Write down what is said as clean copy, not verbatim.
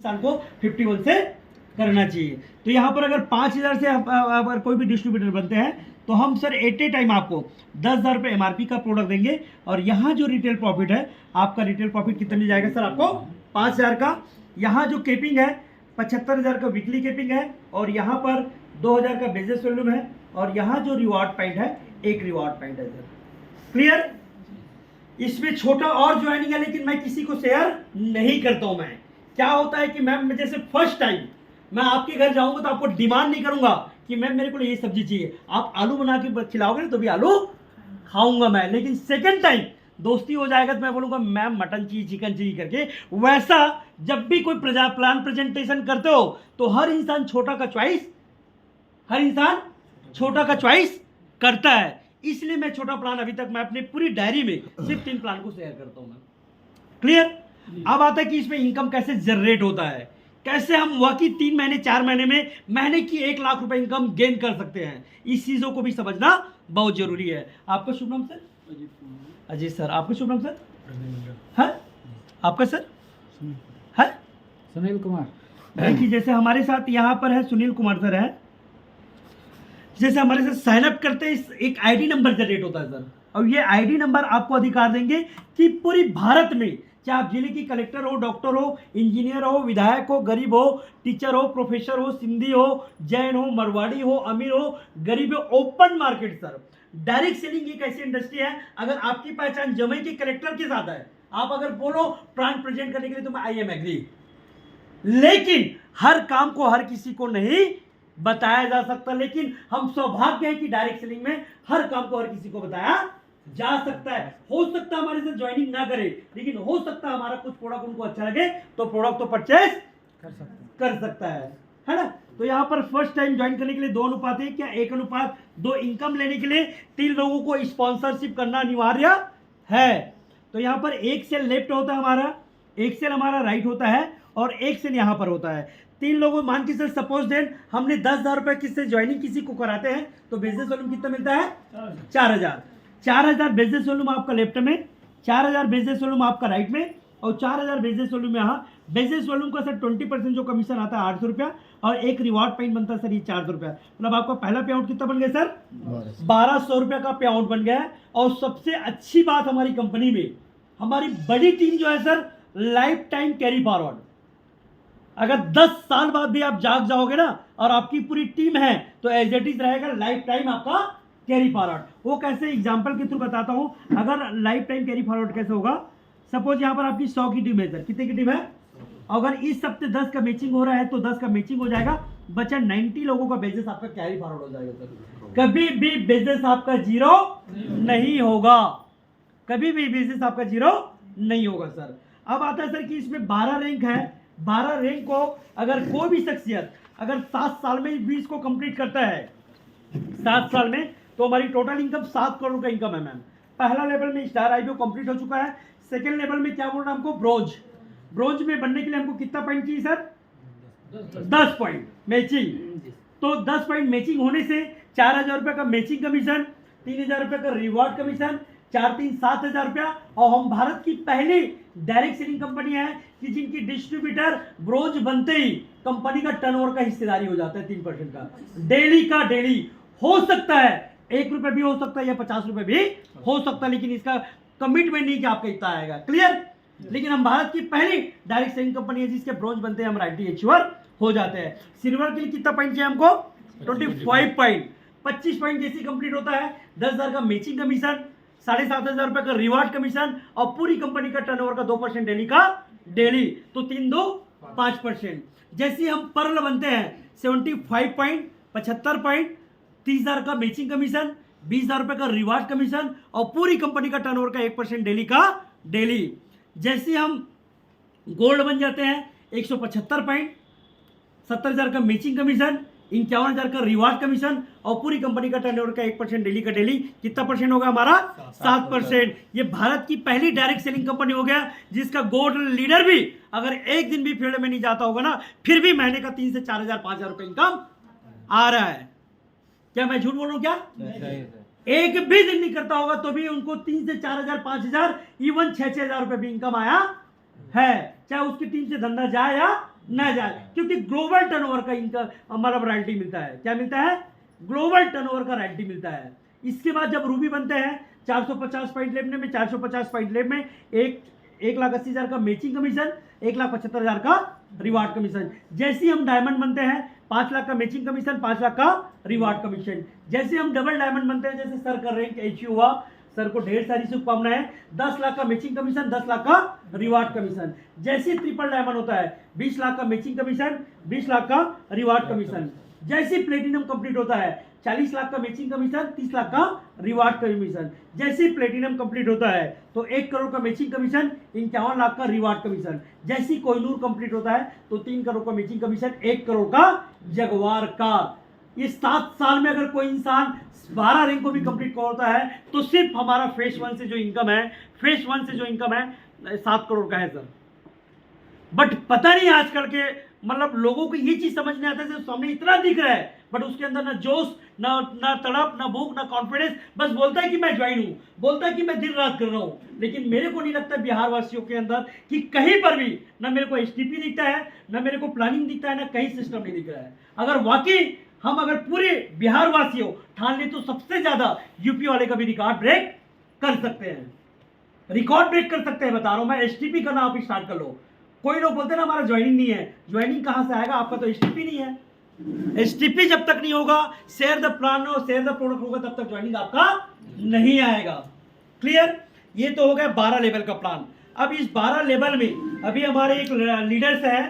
साल को 51 से करना चाहिए। तो यहाँ पर अगर 5,000 से अगर कोई भी डिस्ट्रीब्यूटर बनते हैं तो हम सर एट ए टाइम आपको 10,000 रुपये एमआरपी का प्रोडक्ट देंगे। और यहाँ जो रिटेल प्रॉफिट है, आपका रिटेल प्रॉफिट कितने मिल जाएगा सर आपको? 5,000 का। यहाँ जो केपिंग है 75,000 का वीकली केपिंग है, और यहाँ पर 2,000 का बिजनेस वॉल्यूम है, और यहाँ जो रिवॉर्ड पॉइंट है एक रिवॉर्ड पॉइंट है सर। क्लियर? इसमें छोटा और ज्वाइनिंग है, लेकिन मैं किसी को शेयर नहीं करता हूं। मैं क्या होता है कि मैम जैसे फर्स्ट टाइम मैं आपके घर जाऊंगा तो आपको डिमांड नहीं करूंगा कि मैम मेरे को ये सब्जी चाहिए, आप आलू बना के खिलाओगे ना तो भी आलू खाऊंगा मैं। लेकिन सेकंड टाइम दोस्ती हो जाएगा तो मैं बोलूंगा मैम मटन चाहिए, चिकन चाहिए करके। वैसा जब भी कोई प्लान प्रेजेंटेशन करते हो तो हर इंसान छोटा का चॉइस करता है। इसलिए मैं छोटा प्लान अभी तक मैं अपनी पूरी डायरी में सिर्फ 3 प्लान को शेयर करता हूं मैं। क्लियर? अब आता है कि इसमें इनकम कैसे जनरेट होता है, कैसे हम वाकई 3 महीने 4 महीने में महीने की 1 लाख रुपए इनकम गेन कर सकते हैं। इस चीजों को भी समझना बहुत जरूरी है। आपका शुभ नाम सर? अजीत सर। आपका शुभ नाम सर? है आपका सर? है सुनील कुमार। देखिए जैसे हमारे साथ यहाँ पर है सुनील कुमार सर है, जैसे हमारे साथ साइन अप करते हैं एक आईडी नंबर जनरेट होता है सर। और ये आईडी नंबर आपको अधिकार देंगे कि पूरी भारत में चाहे आप जिले की कलेक्टर हो, डॉक्टर हो, इंजीनियर हो, विधायक हो, गरीब हो, टीचर हो, प्रोफेसर हो, सिंधी हो, जैन हो, मरवाड़ी हो, अमीर हो, गरीब हो, open market sir. Direct selling एक ऐसी इंडस्ट्री है, अगर आपकी पहचान जमुई के कलेक्टर के साथ है, आप अगर बोलो प्लान प्रेजेंट करने के लिए तो मैं आई एम एग्री। लेकिन हर काम को हर किसी को नहीं बताया जा सकता, लेकिन हम सौभाग्य है कि डायरेक्ट सेलिंग में हर काम को हर किसी को बताया जा सकता है। हो सकता है हमारे साथ ज्वाइनिंग ना करे, लेकिन हो सकता है हमारा कुछ प्रोडक्ट उनको अच्छा लगे तो प्रोडक्ट तो परचेज कर सकता है ना। तो यहाँ पर फर्स्ट टाइम ज्वाइन करने के लिए 2 अनुपात है क्या 1 अनुपात 2 इनकम लेने के लिए 3 लोगों को स्पॉन्सरशिप करना अनिवार्य है। तो यहाँ पर एक सेल लेफ्ट होता है हमारा, एक सेल हमारा राइट होता है, और एक सेल यहाँ पर होता है। 3 लोगों मान के सर सपोज देन हमने 10,000 रुपए किससे ज्वाइनिंग किसी को कराते हैं तो बिजनेस वॉल्यूम कितना मिलता है? 4,000 बिजनेस वॉल्यूम आपका लेफ्ट में, 4,000 बिजनेस वॉल्यूम आपका राइट में, और 4,000 बिजनेस वॉल्यूम यहाँ। बिजनेस वॉल्यूम का सर 20% जो कमीशन आता है 800 रुपया, और एक रिवॉर्ड पॉइंट बनता है सर ये 400 रुपया। मतलब आपका पहला पे आउट कितना बन गया सर? 1,200 रुपया का पे आउट बन गया है। और सबसे अच्छी बात हमारी कंपनी में हमारी बड़ी टीम जो है sir life time carry forward. अगर 10 साल बाद भी आप जाग जाओगे ना और आपकी पूरी टीम है तो एज इट इज रहेगा लाइफ टाइम आपका कैरी फॉरवर्ड। वो कैसे एग्जांपल के थ्रू बताता हूं। अगर लाइफ टाइम कैरी फॉरवर्ड कैसे होगा, सपोज यहां पर आपकी 100 की टीम है सर, कितने की टीम है? अगर इस हफ्ते 10 का मैचिंग हो रहा है तो 10 का मैचिंग हो जाएगा, बचा 90 लोगों का बिजनेस आपका कैरी फॉरवर्ड हो जाएगा सर। कभी भी बिजनेस आपका जीरो नहीं होगा, कभी भी बिजनेस आपका जीरो नहीं होगा सर। अब आता है सर कि इसमें 12 रैंक है। 12 रैंक को अगर कोई भी शख्सियत अगर 7 साल में 20 को कंप्लीट करता है, 7 साल में, तो हमारी टोटल इनकम 7 करोड़ का इनकम है मैम। पहला लेवल में स्टार आईपीओ कंप्लीट हो चुका है। सेकंड लेवल में क्या बोल रहा है हमको? ब्रोंज में बनने के लिए हमको कितना पॉइंट चाहिए सर? 10 point matching. तो 10 पॉइंट मैचिंग होने से 4,000 रुपये का मैचिंग कमीशन, 3,000 रुपये का रिवॉर्ड कमीशन, 4-3 7,000 रुपया। और हम भारत की पहली डायरेक्ट सेलिंग कंपनी है कि जिनकी डिस्ट्रीब्यूटर ब्रोंज बनते ही कंपनी का टर्नओवर का हिस्सेदारी हो जाता है 3% का। डेली का डेली हो सकता है 1 रुपये भी हो सकता है या 50 रुपये भी हो सकता है, लेकिन इसका कमिटमेंट नहीं कि आपका इतना आएगा। क्लियर? लेकिन हम भारत की पहली डायरेक्ट सेलिंग कंपनी है जिसके ब्रोंज बनते हैं हम राइट एश्योर हो जाते हैं। सिल्वर के लिए कितना पॉइंट चाहिए हमको? 25 पॉइंट। 25 पॉइंट जैसे कंप्लीट होता है 10,000 का मैचिंग कमीशन, 7,500 रुपए का रिवॉर्ड कमीशन, और पूरी कंपनी का टर्नओवर का 2% डेली का डेली, तो 3-2 5%। जैसे हम पर्ल बनते हैं 75 पॉइंट, 75 पॉइंट, 30,000 का मैचिंग कमीशन, 20,000 रुपए का रिवॉर्ड कमीशन, और पूरी कंपनी का टर्नओवर का 1% डेली का डेली। जैसे हम गोल्ड बन जाते हैं 175 पॉइंट, 70,000 का मैचिंग कमीशन, 51,000 का रिवॉर्ड कमीशन, और पूरी कंपनी का टर्नओवर का 1% डेली का डेली। कितना परसेंट होगा हमारा? 7%। ये भारत की पहली डायरेक्ट सेलिंग कंपनी हो गया जिसका गोल्ड लीडर भी अगर एक दिन भी फील्ड में नहीं जाता होगा ना, फिर भी महीने का 3 से 4,000 5,000 रुपए इनकम आ रहा है। क्या मैं झूठ बोल रहा हूं क्या? एक भी दिन नहीं करता होगा तो भी उनको 3 से 4,000 5,000 इवन 6,000 रुपए भी इनकम आया है, चाहे उसकी टीम से धंधा जाए या ना जाए, क्योंकि ग्लोबल टर्नओवर का इनका हमारा रॉयल्टी मिलता है। क्या मिलता है? ग्लोबल टर्नओवर का रॉयल्टी मिलता है। इसके बाद जब रूबी बनते हैं 450 पॉइंट लेने में, 450 पॉइंट लेने में 1,80,000 का मैचिंग कमीशन, 1,75,000 का रिवार्ड कमीशन। जैसे हम डायमंड बनते हैं 5 लाख का मैचिंग कमीशन, 5 लाख का रिवार्ड कमीशन। जैसे हम डबल डायमंड बनते हैं, जैसे सर का रैंक एच हुआ, सर को ढेर सारी शुभकामनाएं, 10 लाख का मैचिंग कमीशन, 10 लाख का रिवार्ड कमीशन। जैसे ट्रिपल डायमंड होता है 20 लाख का मैचिंग कमीशन, 20 लाख का रिवार्ड कमीशन। जैसे प्लेटिनम कंप्लीट होता है 40 लाख का मैचिंग कमीशन, 30 लाख का रिवार्ड कमीशन। जैसे प्लेटिनम कंप्लीट होता है तो 1 करोड़ का मैचिंग कमीशन, 51 लाख का रिवार्ड कमीशन। जैसे कोहिनूर कंप्लीट होता है तो 3 करोड़ का मैचिंग कमीशन, 1 करोड़ का जगवार का। ये 7 साल में अगर कोई इंसान 12 रैंक को भी कंप्लीट करता है तो सिर्फ हमारा फेज 1 से जो इनकम है, फेज 1 से जो इनकम है 7 करोड़ का है सर। बट पता नहीं आजकल के मतलब लोगों को ये चीज समझ नहीं आता है, सामने इतना दिख रहा है बट उसके अंदर ना जोश, ना तड़प, ना भूख, ना कॉन्फिडेंस, बस बोलता है कि मैं ज्वाइन हूं, बोलता है कि मैं दिन रात कर रहा हूं। लेकिन मेरे को नहीं लगता बिहार वासियों के अंदर कि कहीं पर भी ना मेरे को एसटीपी दिखता है, ना मेरे को प्लानिंग दिखता है, ना कहीं सिस्टम नहीं दिख रहा है। अगर वाकई हम अगर पूरे बिहार वासियों ठान ले तो सबसे ज्यादा यूपी वाले का भी रिकॉर्ड ब्रेक कर सकते हैं, रिकॉर्ड ब्रेक कर सकते हैं। बता रहा हूं मैं, एसटीपी करना आप स्टार्ट कर लो। कोई लोग बोलते हैं ना हमारा ज्वाइनिंग नहीं है, ज्वाइनिंग कहां से आएगा? आपका तो एसटीपी नहीं है। एसटीपी जब तक नहीं होगा, शेयर द प्लान और शेयर द प्रोडक्ट होगा, तब तक ज्वाइनिंग आपका नहीं आएगा। क्लियर? ये तो हो गया 12 लेवल का प्लान। अब इस 12 लेवल में अभी हमारे एक लीडर्स है,